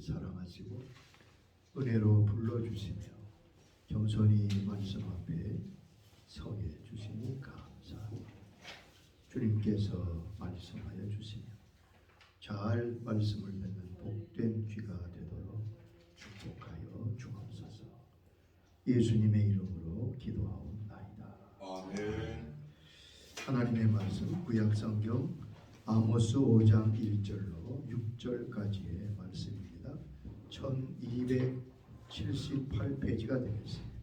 사랑하시고 은혜로 불러주시며 겸손히 말씀 앞에 서게 주시니 감사합니다. 주님께서 말씀하여 주시며 잘 말씀을 듣는 복된 귀가 되도록 축복하여 주옵소서. 예수님의 이름으로 기도하옵나이다. 아멘. 하나님의 말씀 구약성경 아모스 5장 1절로 6절까지의 말씀입니다. 1278페이지가 되겠습니다.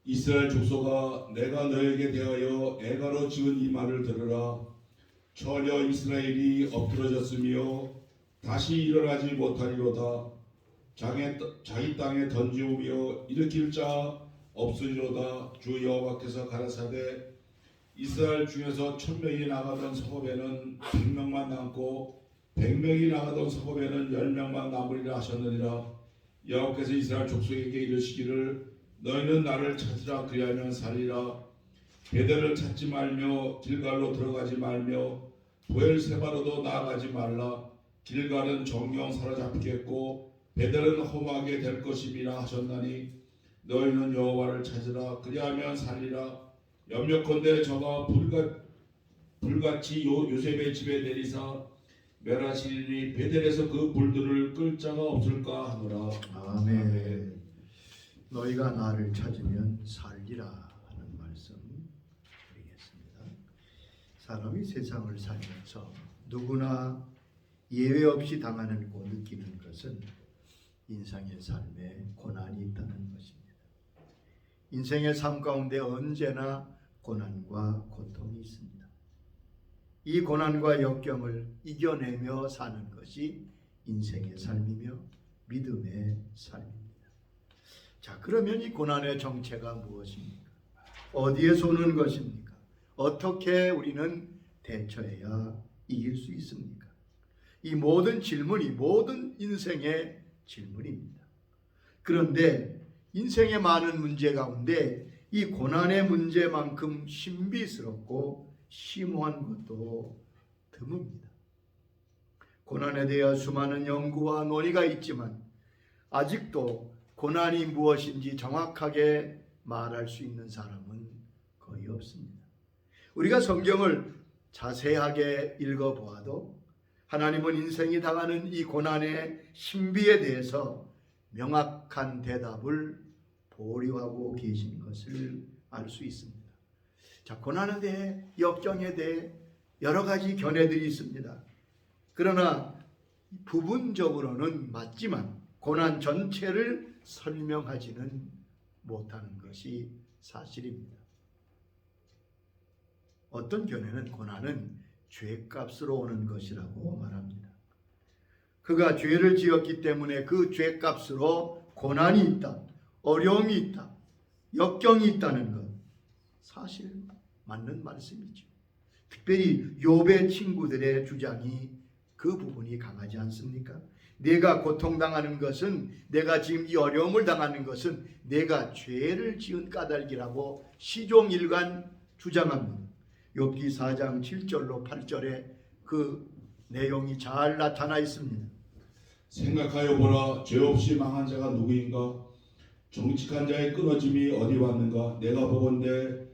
이스라엘 족속아, 내가 너에게 대하여 애가로 지은 이 말을 들으라. 처녀 이스라엘이 엎드러졌으며 다시 일어나지 못하리로다. 자기 땅에 던지우며 일으킬 자 없으리로다. 주 여호와께서 가라사대 이스라엘 중에서 1000명이 나가던 성읍에는 100명만 남고 100명이 나가던 성읍에는 10명만 남으리라 하셨느니라. 여호와께서 이스라엘 족속에게 이르시기를 너희는 나를 찾으라. 그리하면 살리라. 베델을 찾지 말며 길갈로 들어가지 말며 보엘세바로도 나아가지 말라. 길갈은 정령 사로잡히겠고 베델은 험하게 될 것임이라 하셨나니 너희는 여호와를 찾으라. 그리하면 살리라. 염려컨대 저가 불같이 요셉의 집에 내리사 멸하시리니 베델에서 그 불들을 끌 자가 없을까 하노라. 아멘. 너희가 나를 찾으면 살리라 하는 말씀 드리겠습니다. 사람이 세상을 살면서 누구나 예외 없이 당하고 느끼는 것은 인생의 삶에 고난이 있다는 것입니다. 인생의 삶 가운데 언제나 고난과 고통이 있습니다. 이 고난과 역경을 이겨내며 사는 것이 인생의 삶이며 믿음의 삶입니다. 자, 그러면 이 고난의 정체가 무엇입니까? 어디에서 오는 것입니까? 어떻게 우리는 대처해야 이길 수 있습니까? 이 모든 질문이 모든 인생의 질문입니다. 그런데 인생의 많은 문제 가운데 이 고난의 문제만큼 신비스럽고 심오한 것도 드뭅니다. 고난에 대해 수많은 연구와 논의가 있지만 아직도 고난이 무엇인지 정확하게 말할 수 있는 사람은 거의 없습니다. 우리가 성경을 자세하게 읽어보아도 하나님은 인생이 당하는 이 고난의 신비에 대해서 명확한 대답을 보류하고 계신 것을 알 수 있습니다. 자, 고난에 대해 역경에 대해 여러 가지 견해들이 있습니다. 그러나 부분적으로는 맞지만 고난 전체를 설명하지는 못하는 것이 사실입니다. 어떤 견해는 고난은 죄값으로 오는 것이라고 말합니다. 그가 죄를 지었기 때문에 그 죄값으로 고난이 있다, 어려움이 있다, 역경이 있다는 것, 사실 맞는 말씀이죠. 특별히 욥의 친구들의 주장이 그 부분이 강하지 않습니까? 내가 고통당하는 것은, 내가 지금 이 어려움을 당하는 것은 내가 죄를 지은 까닭이라고 시종일관 주장합니다. 욥기 4장 7절로 8절에 그 내용이 잘 나타나 있습니다. 생각하여 보라. 죄 없이 망한 자가 누구인가? 정직한 자의 끊어짐이 어디 왔는가? 내가 보건대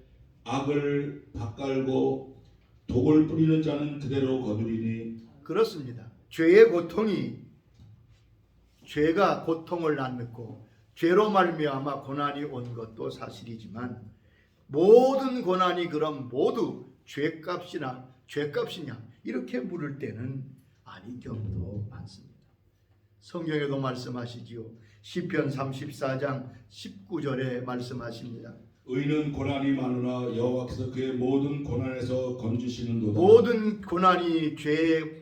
악을 밭갈고 독을 뿌리는 자는 그대로 거두리니. 그렇습니다. 죄의 고통이, 죄가 고통을 낳고 죄로 말미암아 고난이 온 것도 사실이지만 모든 고난이 그럼 모두 죄값이냐 이렇게 물을 때는 아닌 경우도 많습니다. 성경에도 말씀하시지요. 시편 34장 19절에 말씀하십니다. 의인은 고난이 많으나 여호와께서 그의 모든 고난에서 건지시는도다. 모든 고난이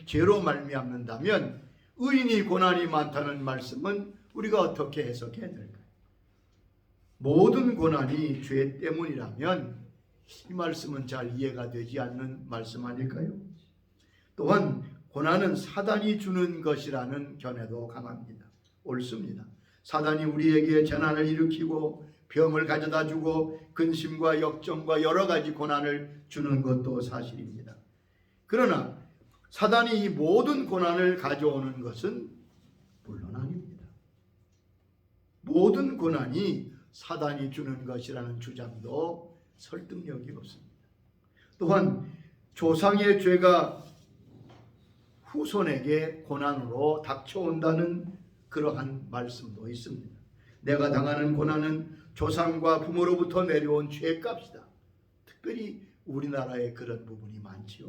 죄로 말미암는다면 의인이 고난이 많다는 말씀은 우리가 어떻게 해석해야 될까요? 모든 고난이 죄 때문이라면 이 말씀은 잘 이해가 되지 않는 말씀 아닐까요? 또한 고난은 사단이 주는 것이라는 견해도 강합니다. 옳습니다. 사단이 우리에게 재난을 일으키고 병을 가져다 주고 근심과 역정과 여러 가지 고난을 주는 것도 사실입니다. 그러나 사단이 이 모든 고난을 가져오는 것은 물론 아닙니다. 모든 고난이 사단이 주는 것이라는 주장도 설득력이 없습니다. 또한 조상의 죄가 후손에게 고난으로 닥쳐온다는 그러한 말씀도 있습니다. 내가 당하는 고난은 조상과 부모로부터 내려온 죄값이다. 특별히 우리나라에 그런 부분이 많지요.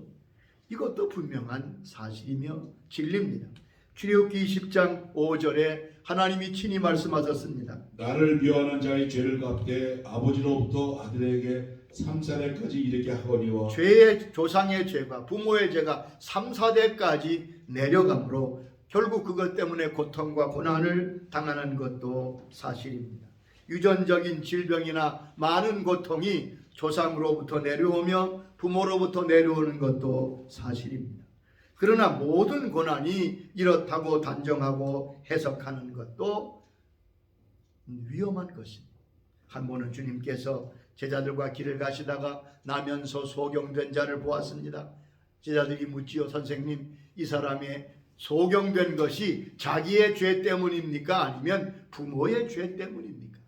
이것도 분명한 사실이며 진리입니다. 출애굽기 20장 5절에 하나님이 친히 말씀하셨습니다. 나를 미워하는 자의 죄를 갚되 아버지로부터 아들에게 3,4대까지 이르게 하거니와 죄의 조상의 죄가 부모의 죄가 3, 4대까지 내려가므로 결국 그것 때문에 고통과 고난을 당하는 것도 사실입니다. 유전적인 질병이나 많은 고통이 조상으로부터 내려오며 부모로부터 내려오는 것도 사실입니다. 그러나 모든 고난이 이렇다고 단정하고 해석하는 것도 위험한 것입니다. 한 번은 주님께서 제자들과 길을 가시다가 나면서 소경된 자를 보았습니다. 제자들이 묻지요. 선생님, 이 사람의 소경된 것이 자기의 죄 때문입니까? 아니면 부모의 죄 때문입니까?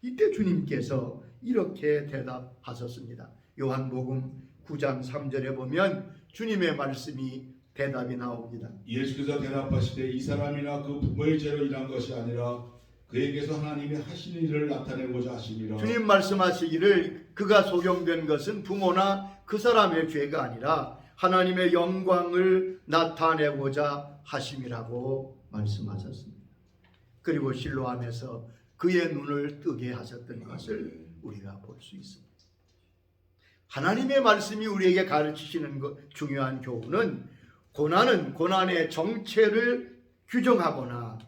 이때 주님께서 이렇게 대답하셨습니다. 요한복음 9장 3절에 보면 주님의 말씀이 대답이 나옵니다. 예수께서 대답하시되 이 사람이나 그 부모의 죄로 인한 것이 아니라 그에게서 하나님이 하신 일을 나타내고자 하심이라. 주님 말씀하시기를 그가 소경된 것은 부모나 그 사람의 죄가 아니라 하나님의 영광을 나타내고자 하심이라고 말씀하셨습니다. 그리고 실로암에서 그의 눈을 뜨게 하셨던 것을 우리가 볼 수 있습니다. 하나님의 말씀이 우리에게 가르치시는 중요한 교훈은 고난은 고난의 정체를 규정하거나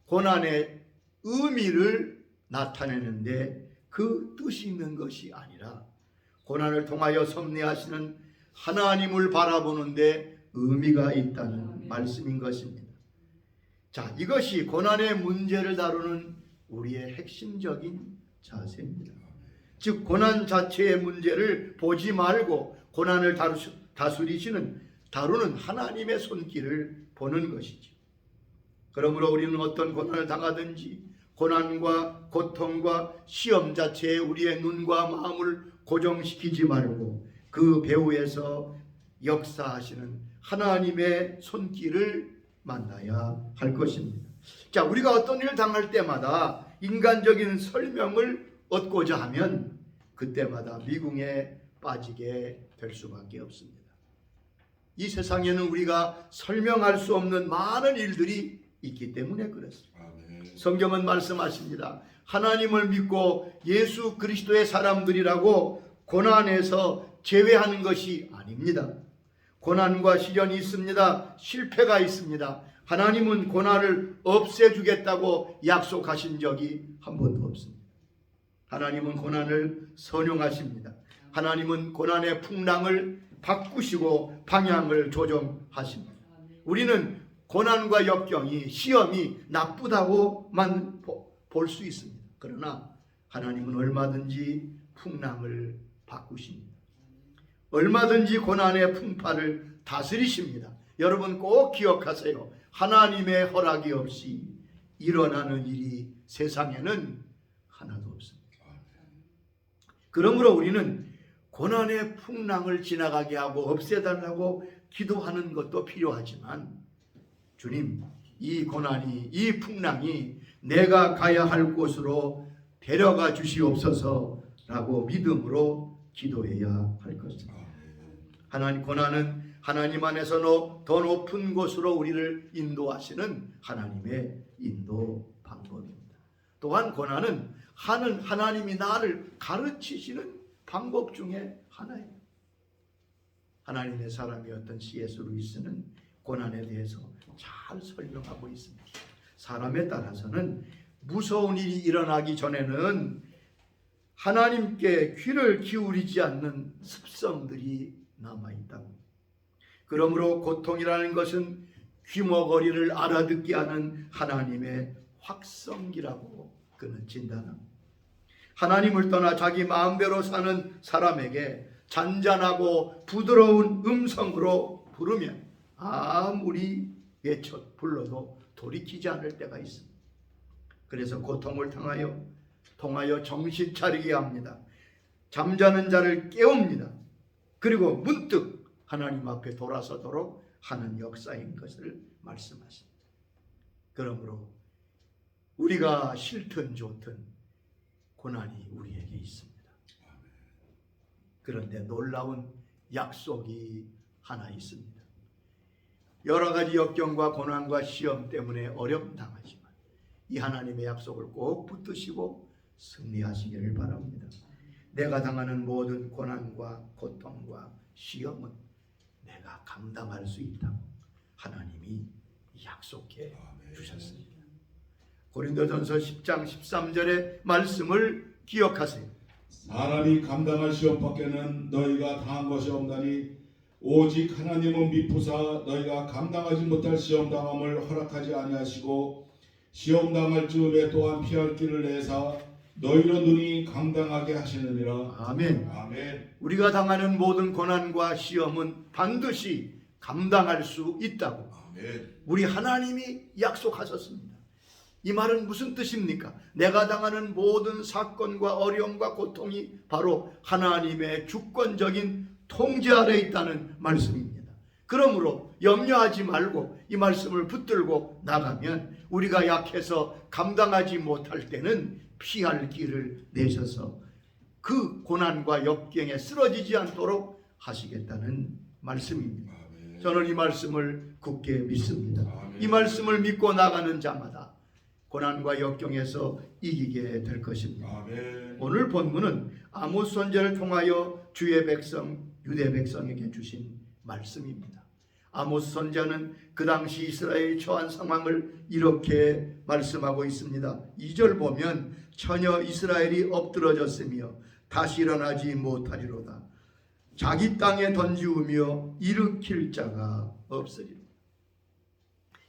고난의 의미를 나타내는데 그 뜻이 있는 것이 아니라 고난을 통하여 섭리하시는 하나님을 바라보는데 의미가 있다는 말씀인 것입니다. 자, 이것이 고난의 문제를 다루는 우리의 핵심적인 자세입니다. 즉 고난 자체의 문제를 보지 말고 고난을 다루는 하나님의 손길을 보는 것이죠. 그러므로 우리는 어떤 고난을 당하든지 고난과 고통과 시험 자체에 우리의 눈과 마음을 고정시키지 말고 그 배후에서 역사하시는 하나님의 손길을 만나야 할 것입니다. 자, 우리가 어떤 일을 당할 때마다 인간적인 설명을 얻고자 하면 그때마다 미궁에 빠지게 될 수밖에 없습니다. 이 세상에는 우리가 설명할 수 없는 많은 일들이 있기 때문에 그렇습니다. 성경은 말씀하십니다. 하나님을 믿고 예수 그리스도의 사람들이라고 고난에서 제외하는 것이 아닙니다. 고난과 시련이 있습니다. 실패가 있습니다. 하나님은 고난을 없애주겠다고 약속하신 적이 한 번도 없습니다. 하나님은 고난을 선용하십니다. 하나님은 고난의 풍랑을 바꾸시고 방향을 조정하십니다. 우리는 고난과 역경이 시험이 나쁘다고만 볼 수 있습니다. 그러나 하나님은 얼마든지 풍랑을 바꾸십니다. 얼마든지 고난의 풍파를 다스리십니다. 여러분 꼭 기억하세요. 하나님의 허락이 없이 일어나는 일이 세상에는 하나도 없습니다. 그러므로 우리는 고난의 풍랑을 지나가게 하고 없애달라고 기도하는 것도 필요하지만 주님, 이 고난이, 이 풍랑이 내가 가야 할 곳으로 데려가 주시옵소서라고 믿음으로 기도해야 할 것입니다. 하나님, 고난은 하나님 안에서 더 높은 곳으로 우리를 인도하시는 하나님의 인도 방법입니다. 또한 고난은 하나님이 나를 가르치시는 방법 중에 하나입니다. 하나님의 사람이었던 C.S. 루이스는 고난에 대해서 잘 설명하고 있습니다. 사람에 따라서는 무서운 일이 일어나기 전에는 하나님께 귀를 기울이지 않는 습성들이 남아있다고. 그러므로 고통이라는 것은 귀머거리를 알아듣게 하는 하나님의 확성기라고 그는 진단합니다. 하나님을 떠나 자기 마음대로 사는 사람에게 잔잔하고 부드러운 음성으로 부르면 아무리 외쳐 불러도 돌이키지 않을 때가 있습니다. 그래서 고통을 통하여 정신 차리게 합니다. 잠자는 자를 깨웁니다. 그리고 문득 하나님 앞에 돌아서도록 하는 역사인 것을 말씀하십니다. 그러므로 우리가 싫든 좋든 고난이 우리에게 있습니다. 그런데 놀라운 약속이 하나 있습니다. 여러 가지 역경과 고난과 시험 때문에 어려움 당하지만 이 하나님의 약속을 꼭 붙드시고 승리하시기를 바랍니다. 내가 당하는 모든 고난과 고통과 시험은 내가 감당할 수 있다고 하나님이 약속해 주셨습니다. 고린도전서 10장 13절의 말씀을 기억하세요. 사람이 감당할 시험 밖에는 너희가 당한 것이 없나니 오직 하나님은 미쁘사 너희가 감당하지 못할 시험 당함을 허락하지 아니하시고 시험 당할 즈음에 또한 피할 길을 내사 너희로 눈이 감당하게 하시느니라. 아멘. 아멘. 우리가 당하는 모든 고난과 시험은 반드시 감당할 수 있다고 아멘. 우리 하나님이 약속하셨습니다. 이 말은 무슨 뜻입니까? 내가 당하는 모든 사건과 어려움과 고통이 바로 하나님의 주권적인 통제 아래 있다는 말씀입니다. 그러므로 염려하지 말고 이 말씀을 붙들고 나가면 우리가 약해서 감당하지 못할 때는 피할 길을 내셔서 그 고난과 역경에 쓰러지지 않도록 하시겠다는 말씀입니다. 아멘. 저는 이 말씀을 굳게 믿습니다. 아멘. 이 말씀을 믿고 나가는 자마다 고난과 역경에서 이기게 될 것입니다. 아멘. 오늘 본문은 아모스 선지자를 통하여 주의 백성 유대 백성에게 주신 말씀입니다. 아모스 선지자는 그 당시 이스라엘이 처한 상황을 이렇게 말씀하고 있습니다. 2절 보면 처녀 이스라엘이 엎드러졌으며 다시 일어나지 못하리로다. 자기 땅에 던지우며 일으킬 자가 없으리로다.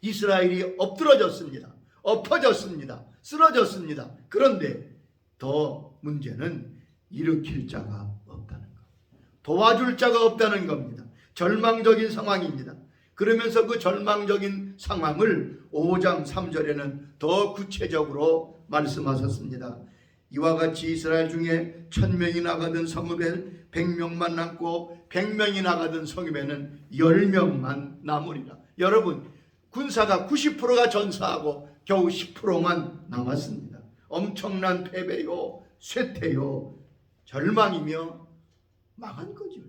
이스라엘이 엎드러졌습니다. 엎어졌습니다. 쓰러졌습니다. 그런데 더 문제는 일으킬 자가 없다는 것. 도와줄 자가 없다는 겁니다. 절망적인 상황입니다. 그러면서 그 절망적인 상황을 5장 3절에는 더 구체적으로 말씀하셨습니다. 이와 같이 이스라엘 중에 1000명이 나가던 성읍에 100명만 남고 100명이 나가던 성읍에는 10명만 남으리라. 여러분, 군사가 90%가 전사하고 겨우 10%만 남았습니다. 엄청난 패배요, 쇠퇴요, 절망이며 망한 거죠.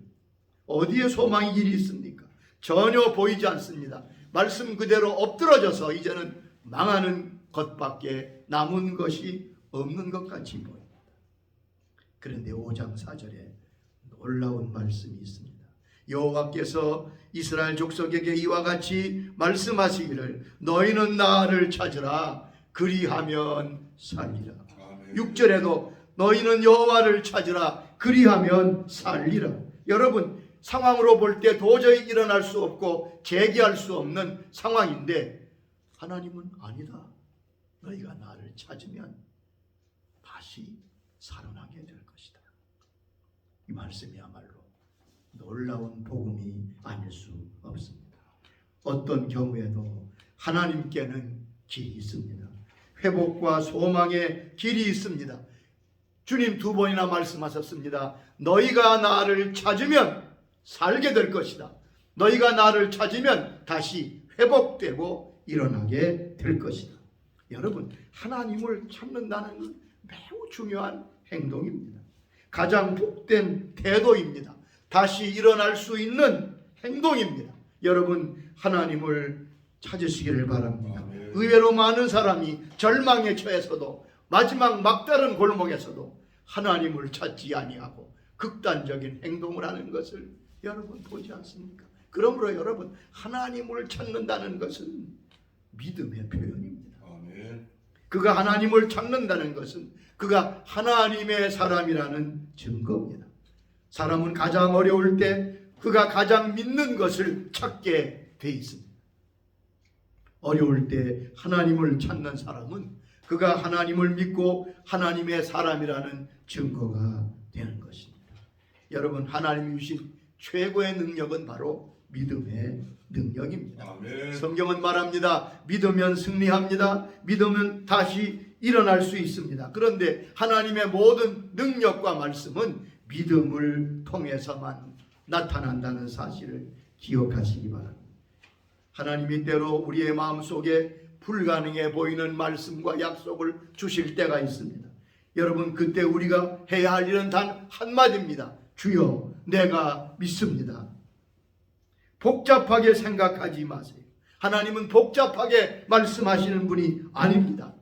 어디에 소망의 길이 있습니까? 전혀 보이지 않습니다. 말씀 그대로 엎드러져서 이제는 망하는 것밖에 남은 것이 없는 것 같이 보입니다. 그런데 5장 4절에 놀라운 말씀이 있습니다. 여호와께서 이스라엘 족속에게 이와 같이 말씀하시기를 너희는 나를 찾으라 그리하면 살리라. 6절에도 너희는 여호와를 찾으라 그리하면 살리라. 여러분, 상황으로 볼 때 도저히 일어날 수 없고 재기할 수 없는 상황인데 하나님은 아니다. 너희가 나를 찾으면 다시 살아나게 될 것이다. 이 말씀이야말로 놀라운 복음이 아닐 수 없습니다. 어떤 경우에도 하나님께는 길이 있습니다. 회복과 소망의 길이 있습니다. 주님 2번이나 말씀하셨습니다. 너희가 나를 찾으면 살게 될 것이다. 너희가 나를 찾으면 다시 회복되고 일어나게 될 것이다. 여러분, 하나님을 찾는다는 건 매우 중요한 행동입니다. 가장 복된 태도입니다. 다시 일어날 수 있는 행동입니다. 여러분, 하나님을 찾으시기를 바랍니다. 의외로 많은 사람이 절망에 처해서도 마지막 막다른 골목에서도 하나님을 찾지 아니하고 극단적인 행동을 하는 것을 여러분 보지 않습니까? 그러므로 여러분, 하나님을 찾는다는 것은 믿음의 표현입니다. 그가 하나님을 찾는다는 것은 그가 하나님의 사람이라는 증거입니다. 사람은 가장 어려울 때 그가 가장 믿는 것을 찾게 돼 있습니다. 어려울 때 하나님을 찾는 사람은 그가 하나님을 믿고 하나님의 사람이라는 증거가 되는 것입니다. 여러분, 하나님이 주신 최고의 능력은 바로 믿음의 능력입니다. 아멘. 성경은 말합니다. 믿으면 승리합니다. 믿으면 다시 일어날 수 있습니다. 그런데 하나님의 모든 능력과 말씀은 믿음을 통해서만 나타난다는 사실을 기억하시기 바랍니다. 하나님이 때로 우리의 마음속에 불가능해 보이는 말씀과 약속을 주실 때가 있습니다. 여러분, 그때 우리가 해야 할 일은 단 한마디입니다. 주여, 내가 믿습니다. 복잡하게 생각하지 마세요. 하나님은 복잡하게 말씀하시는 분이 아닙니다.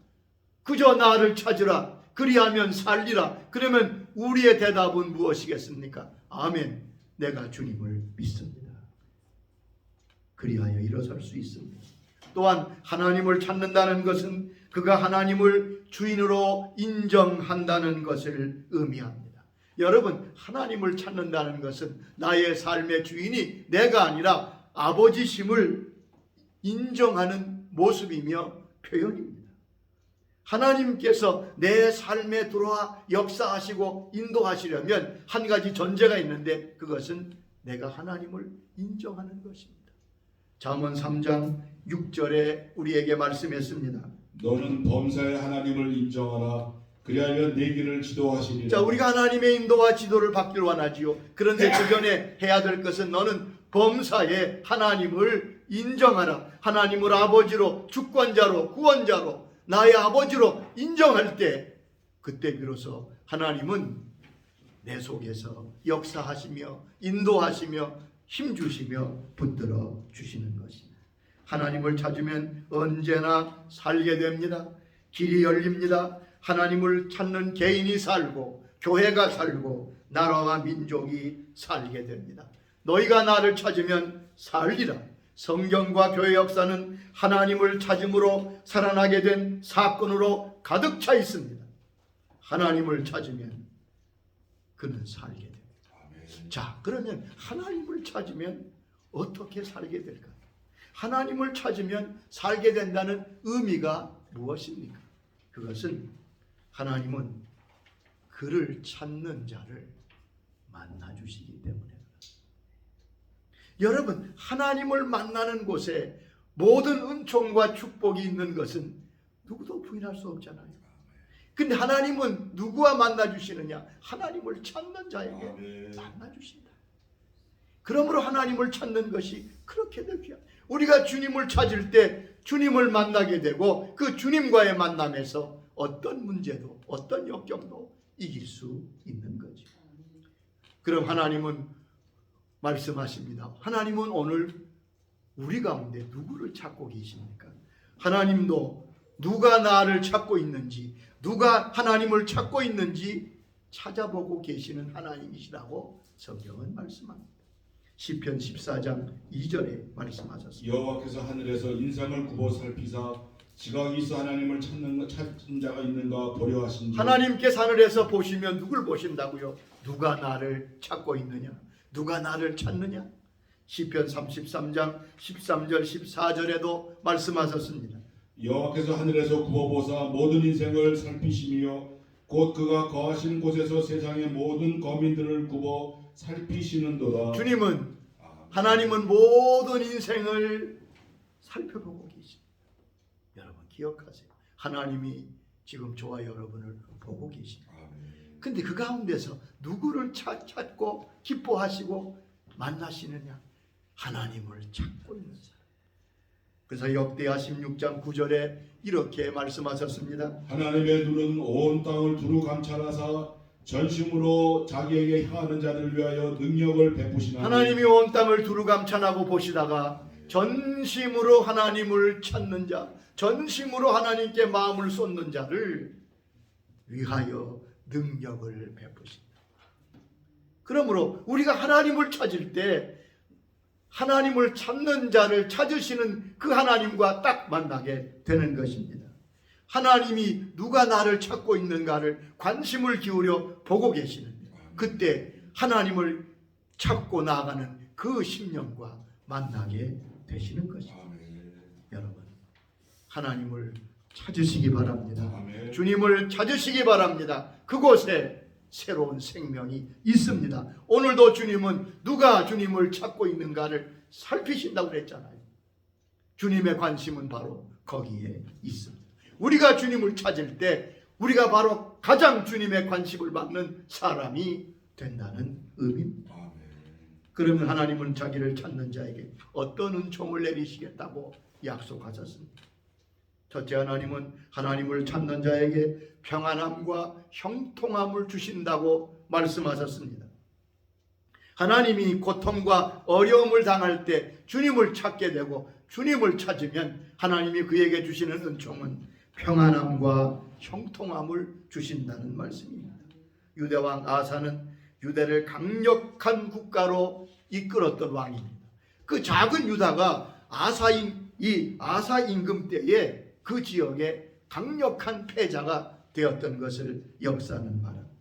그저 나를 찾으라, 그리하면 살리라. 그러면 우리의 대답은 무엇이겠습니까? 아멘, 내가 주님을 믿습니다. 그리하여 일어설 수 있습니다. 또한 하나님을 찾는다는 것은 그가 하나님을 주인으로 인정한다는 것을 의미합니다. 여러분, 하나님을 찾는다는 것은 나의 삶의 주인이 내가 아니라 아버지심을 인정하는 모습이며 표현입니다. 하나님께서 내 삶에 들어와 역사하시고 인도하시려면 한 가지 전제가 있는데 그것은 내가 하나님을 인정하는 것입니다. 잠언 3장 6절에 우리에게 말씀했습니다. 너는 범사의 하나님을 인정하라. 그리하면 내 길을 지도하시리라. 자, 우리가 하나님의 인도와 지도를 받기를 원하지요. 그런데 그 전에 해야 될 것은 너는 범사의 하나님을 인정하라. 하나님을 아버지로, 주권자로, 구원자로, 나의 아버지로 인정할 때 그때 비로소 하나님은 내 속에서 역사하시며 인도하시며 힘주시며 붙들어 주시는 것입니다. 하나님을 찾으면 언제나 살게 됩니다. 길이 열립니다. 하나님을 찾는 개인이 살고 교회가 살고 나라와 민족이 살게 됩니다. 너희가 나를 찾으면 살리라. 성경과 교회 역사는 하나님을 찾음으로 살아나게 된 사건으로 가득 차 있습니다. 하나님을 찾으면 그는 살게 됩니다. 자, 그러면 하나님을 찾으면 어떻게 살게 될까요? 하나님을 찾으면 살게 된다는 의미가 무엇입니까? 그것은 하나님은 그를 찾는 자를 만나주시기 때문에 여러분, 하나님을 만나는 곳에 모든 은총과 축복이 있는 것은 누구도 부인할 수 없잖아요. 근데 하나님은 누구와 만나주시느냐? 하나님을 찾는 자에게 만나주신다. 그러므로 하나님을 찾는 것이 그렇게도 귀한, 우리가 주님을 찾을 때 주님을 만나게 되고 그 주님과의 만남에서 어떤 문제도 어떤 역경도 이길 수 있는 거죠. 그럼 하나님은 말씀하십니다. 하나님은 오늘 우리 가운데 누구를 찾고 계십니까? 하나님도 누가 나를 찾고 있는지, 누가 하나님을 찾고 있는지 찾아보고 계시는 하나님이시라고 성경은 말씀합니다. 시편 14장 2절에 말씀하셨습니다. 여호와께서 하늘에서 인상을 굽어 살피사 지각이 있어 하나님을 찾는 자가 있는가 보려 하신지. 하나님께서 하늘에서 보시면 누굴 보신다고요? 누가 나를 찾고 있느냐? 누가 나를 찾느냐? 시편 33장 13절 14절에도 말씀하셨습니다. 여호와께서 하늘에서 굽어보사 모든 인생을 살피시며 곧 그가 거하시는 곳에서 세상의 모든 거민들을 굽어 살피시는도다. 주님은, 하나님은 모든 인생을 살펴보고 계십니다. 여러분 기억하세요. 하나님이 지금 저와 여러분을 보고 계십니다. 근데 그 가운데서 누구를 찾고 기뻐하시고 만나시느냐? 하나님을 찾고 있는 사람. 그래서 역대하 16장 9절에 이렇게 말씀하셨습니다. 하나님의 눈은 온 땅을 두루 감찰하사 전심으로 자기에게 향하는 자들을 위하여 능력을 베푸시나니. 하나님이 온 땅을 두루 감찰하고 보시다가 전심으로 하나님을 찾는 자, 전심으로 하나님께 마음을 쏟는 자를 위하여 능력을 베푸신다. 그러므로 우리가 하나님을 찾을 때 하나님을 찾는 자를 찾으시는 그 하나님과 딱 만나게 되는 것입니다. 하나님이 누가 나를 찾고 있는가를 관심을 기울여 보고 계시는데 그때 하나님을 찾고 나아가는 그 심령과 만나게 되시는 것입니다. 여러분, 하나님을 찾으시기 바랍니다. 주님을 찾으시기 바랍니다. 그곳에 새로운 생명이 있습니다. 오늘도 주님은 누가 주님을 찾고 있는가를 살피신다고 그랬잖아요. 주님의 관심은 바로 거기에 있습니다. 우리가 주님을 찾을 때 우리가 바로 가장 주님의 관심을 받는 사람이 된다는 의미입니다. 그러면 하나님은 자기를 찾는 자에게 어떤 은총을 내리시겠다고 약속하셨습니다. 첫째, 하나님은 하나님을 찾는 자에게 평안함과 형통함을 주신다고 말씀하셨습니다. 하나님이 고통과 어려움을 당할 때 주님을 찾게 되고 주님을 찾으면 하나님이 그에게 주시는 은총은 평안함과 형통함을 주신다는 말씀입니다. 유대왕 아사는 유대를 강력한 국가로 이끌었던 왕입니다. 그 작은 유다가 아사 임금 때에 그 지역에 강력한 패자가 되었던 것을 역사는 말합니다.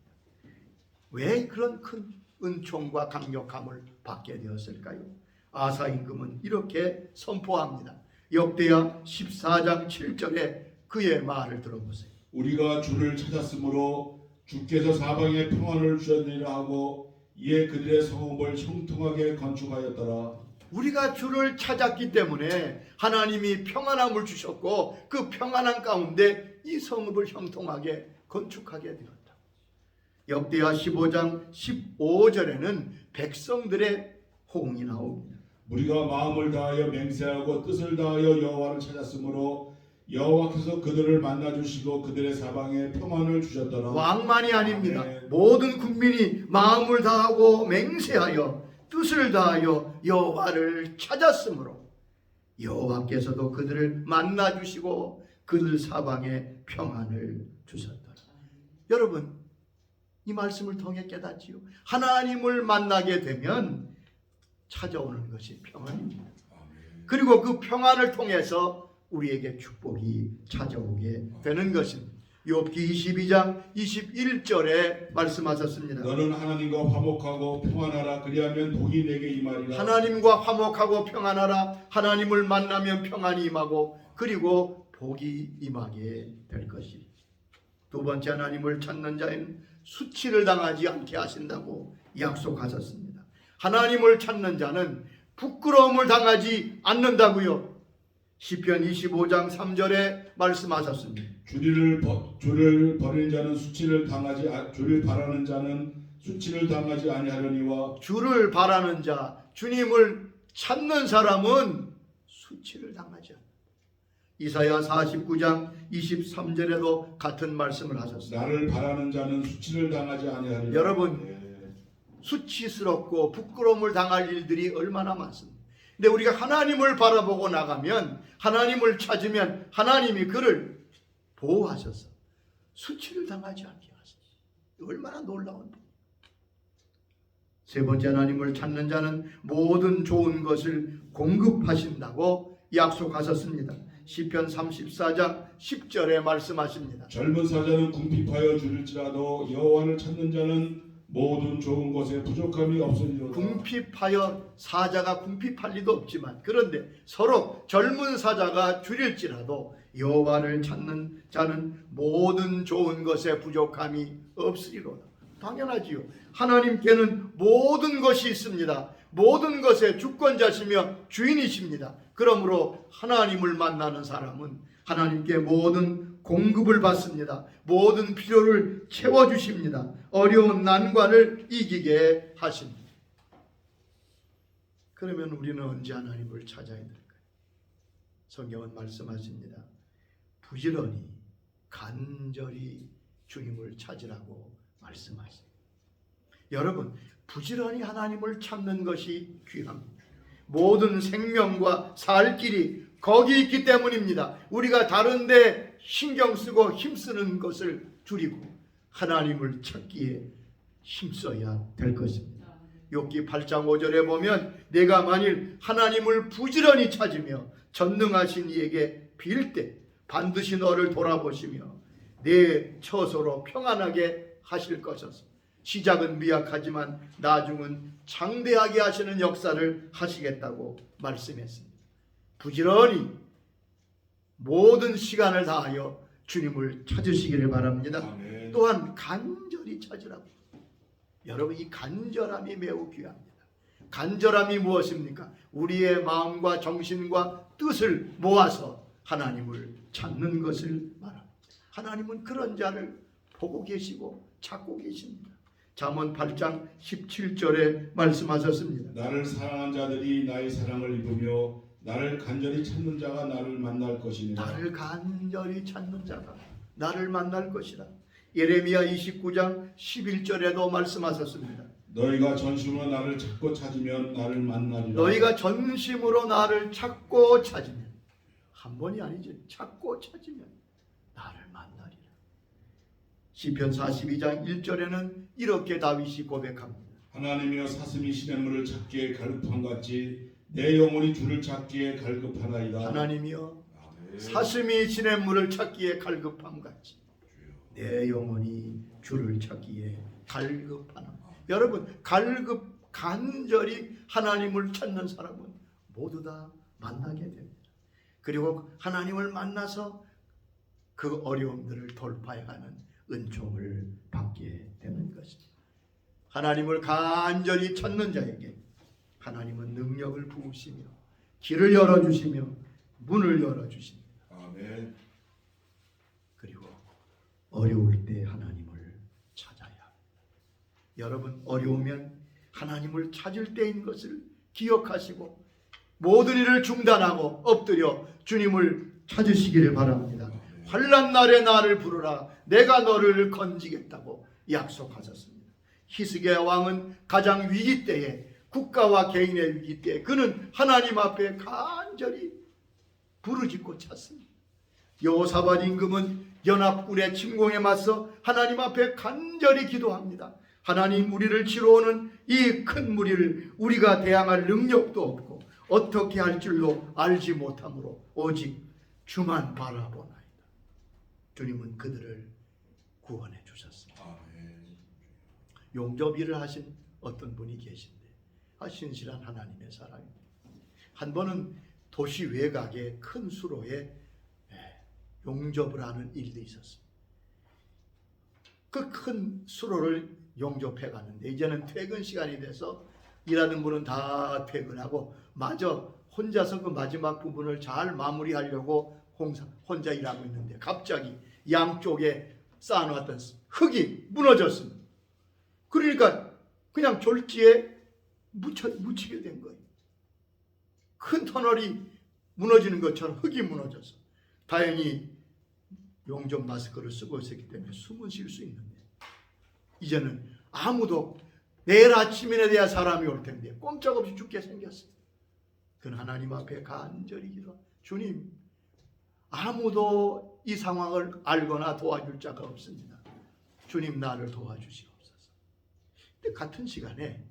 왜 그런 큰 은총과 강력함을 받게 되었을까요? 아사 임금은 이렇게 선포합니다. 역대하 14장 7절에 그의 말을 들어보세요. 우리가 주를 찾았으므로 주께서 사방에 평안을 주셨느니라 하고 이에 그들의 성읍을 형통하게 건축하였더라. 우리가 주를 찾았기 때문에 하나님이 평안함을 주셨고 그 평안함 가운데 이 성읍을 형통하게 건축하게 되었다. 역대하 15장 15절에는 백성들의 호응이 나옵니다. 우리가 마음을 다하여 맹세하고 뜻을 다하여 여호와를 찾았으므로 여호와께서 그들을 만나 주시고 그들의 사방에 평안을 주셨더라. 왕만이 아닙니다. 아멘. 모든 국민이 마음을 다하고 맹세하여 뜻을 다하여 여호와를 찾았으므로 여호와께서도 그들을 만나 주시고 그들 사방에 평안을 주셨더라. 여러분, 이 말씀을 통해 깨닫지요. 하나님을 만나게 되면 찾아오는 것이 평안입니다. 그리고 그 평안을 통해서 우리에게 축복이 찾아오게 되는 것입니다. 욥기 22장 21절에 말씀하셨습니다. 너는 하나님과 화목하고 평안하라. 그리하면 복이 내게 임하리라. 하나님과 화목하고 평안하라. 하나님을 만나면 평안이 임하고 그리고 복이 임하게 될 것이니. 두 번째, 하나님을 찾는 자에는 수치를 당하지 않게 하신다고 약속하셨습니다. 하나님을 찾는 자는 부끄러움을 당하지 않는다고요. 시편 25장 3절에 말씀하셨습니다. 주를 버리는 자는 주를 바라는 자는 수치를 당하지 아니하려니와 주를 바라는 자, 주님을 찾는 사람은 수치를 당하지 않는다. 이사야 49장 23절에도 같은 말씀을 하셨습니다. 나를 바라는 자는 수치를 당하지 아니하리라. 여러분, 수치스럽고 부끄러움을 당할 일들이 얼마나 많습니다. 근데 우리가 하나님을 바라보고 나가면, 하나님을 찾으면 하나님이 그를 보호하셔서 수치를 당하지 않게 하시죠. 얼마나 놀라운 분. 세 번째, 하나님을 찾는 자는 모든 좋은 것을 공급하신다고 약속하셨습니다. 시편 34장 10절에 말씀하십니다. 젊은 사자는 궁핍하여 줄일지라도 여호와를 찾는 자는 모든 좋은 것에 부족함이 없으리로다. 궁핍하여 사자가 궁핍할 리도 없지만, 그런데 서로 젊은 사자가 줄일지라도 여호와를 찾는 자는 모든 좋은 것에 부족함이 없으리로다. 당연하지요. 하나님께는 모든 것이 있습니다. 모든 것의 주권자시며 주인이십니다. 그러므로 하나님을 만나는 사람은 하나님께 모든 공급을 받습니다. 모든 필요를 채워주십니다. 어려운 난관을 이기게 하십니다. 그러면 우리는 언제 하나님을 찾아야 될까요? 성경은 말씀하십니다. 부지런히 간절히 주님을 찾으라고 말씀하십니다. 여러분, 부지런히 하나님을 찾는 것이 귀합니다. 모든 생명과 살 길이 거기 있기 때문입니다. 우리가 다른 데 신경 쓰고 힘쓰는 것을 줄이고 하나님을 찾기에 힘써야 될 것입니다. 욥기 8장 5절에 보면 내가 만일 하나님을 부지런히 찾으며 전능하신 이에게 빌 때 반드시 너를 돌아보시며 내 처소로 평안하게 하실 것이었습니다. 시작은 미약하지만 나중은 장대하게 하시는 역사를 하시겠다고 말씀했습니다. 부지런히 모든 시간을 다하여 주님을 찾으시기를 바랍니다. 아멘. 또한 간절히 찾으라고. 여러분, 이 간절함이 매우 귀합니다. 간절함이 무엇입니까? 우리의 마음과 정신과 뜻을 모아서 하나님을 찾는 것을 말합니다. 하나님은 그런 자를 보고 계시고 찾고 계십니다. 잠언 8장 17절에 말씀하셨습니다. 나를 사랑한 자들이 나의 사랑을 입으며 나를 간절히 찾는 자가 나를 만날 것이니라. 나를 간절히 찾는 자가 나를 만날 것이라. 예레미야 29장 11절에도 말씀하셨습니다. 너희가 전심으로 나를 찾고 찾으면 나를 만나리라. 너희가 전심으로 나를 찾고 찾으면, 한 번이 아니지, 찾고 찾으면 나를 만나리라. 시편 42장 1절에는 이렇게 다윗이 고백합니다. 하나님이여 사슴이 시냇물을 찾기에 갈급함 같이 내 영혼이 주를 찾기에 갈급하나이다. 하나님이여 아멘. 사슴이 시냇물을 찾기에 갈급함 같이 내 영혼이 주를 찾기에 갈급하나. 여러분, 간절히 하나님을 찾는 사람은 모두 다 만나게 됩니다. 그리고 하나님을 만나서 그 어려움들을 돌파해가는 은총을 받게 되는 것입니다. 하나님을 간절히 찾는 자에게 하나님은 능력을 부으시며 길을 열어주시며 문을 열어주십니다. 아멘. 그리고 어려울 때 하나님을 찾아야 합니다. 여러분, 어려우면 하나님을 찾을 때인 것을 기억하시고 모든 일을 중단하고 엎드려 주님을 찾으시기를 바랍니다. 환난 날에 나를 부르라 내가 너를 건지겠다고 약속하셨습니다. 히스기야 왕은 가장 위기 때에, 국가와 개인의 위기 때에 그는 하나님 앞에 간절히 부르짖고 찾습니다. 여호사밧 임금은 연합군의 침공에 맞서 하나님 앞에 간절히 기도합니다. 하나님, 우리를 치러 오는 이 큰 무리를 우리가 대항할 능력도 없고 어떻게 할 줄로 알지 못하므로 오직 주만 바라보나이다. 주님은 그들을 구원해 주셨습니다. 아멘. 용접 일을 하신 어떤 분이 계신데 신실한 하나님의 사람입니다. 한 번은 도시 외곽의 큰 수로에 용접을 하는 일도 있었습니다. 그 큰 수로를 용접해 가는데 이제는 퇴근 시간이 돼서 일하는 분은 다 퇴근하고 마저 혼자서 그 마지막 부분을 잘 마무리하려고 혼자 일하고 있는데 갑자기 양쪽에 쌓아놨던 흙이 무너졌습니다. 그러니까 그냥 졸지에 묻히게 된 거예요. 큰 터널이 무너지는 것처럼 흙이 무너져서 다행히 용접 마스크를 쓰고 있었기 때문에 숨은 쉴 수 있는데 이제는 아무도 내일 아침에 대한 사람이 올 텐데 꼼짝없이 죽게 생겼어요. 그는 하나님 앞에 간절히 기도, 주님, 아무도 이 상황을 알거나 도와줄 자가 없습니다. 주님, 나를 도와주시옵소서. 근데 같은 시간에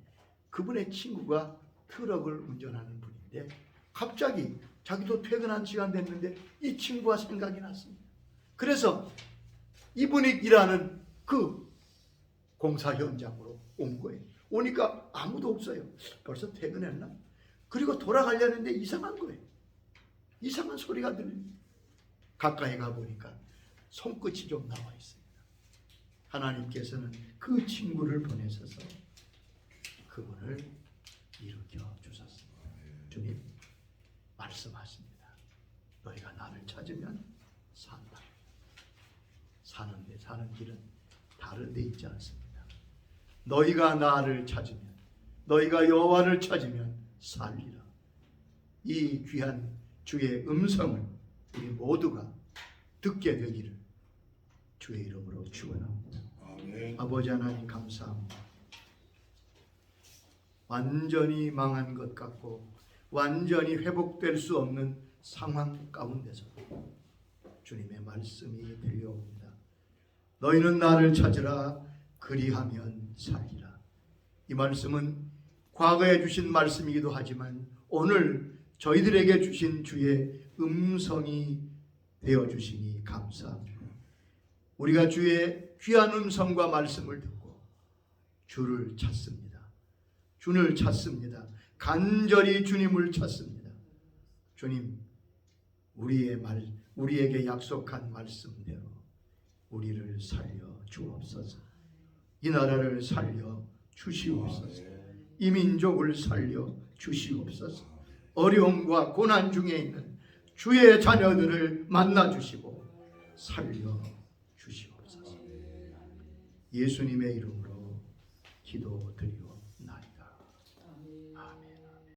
그분의 친구가 트럭을 운전하는 분인데 갑자기 자기도 퇴근한 시간 됐는데 이 친구가 생각이 났습니다. 그래서 이분이 일하는 그 공사 현장으로 온 거예요. 오니까 아무도 없어요. 벌써 퇴근했나? 그리고 돌아가려는데 이상한 거예요. 이상한 소리가 들립니다. 가까이 가보니까 손끝이 좀 나와 있습니다. 하나님께서는 그 친구를 보내셔서 그분을 일으켜 주셨습니다. 주님 말씀하십니다. 너희가 나를 찾으면 산다. 사는 길은 다른 데 있지 않습니다. 너희가 나를 찾으면, 너희가 여호와를 찾으면 살리라. 이 귀한 주의 음성을 우리 모두가 듣게 되기를 주의 이름으로 축원합니다. 아멘. 아버지 하나님 감사합니다. 완전히 망한 것 같고 완전히 회복될 수 없는 상황 가운데서도 주님의 말씀이 들려옵니다. 너희는 나를 찾으라 그리하면 살리라. 이 말씀은 과거에 주신 말씀이기도 하지만 오늘 저희들에게 주신 주의 음성이 되어주시니 감사합니다. 우리가 주의 귀한 음성과 말씀을 듣고 주를 찾습니다. 주를 찾습니다. 간절히 주님을 찾습니다. 주님, 우리에게 약속한 말씀대로 우리를 살려 주옵소서. 이 나라를 살려 주시옵소서. 이 민족을 살려 주시옵소서. 어려움과 고난 중에 있는 주의 자녀들을 만나 주시고 살려 주시옵소서. 예수님의 이름으로 기도드리옵나이다.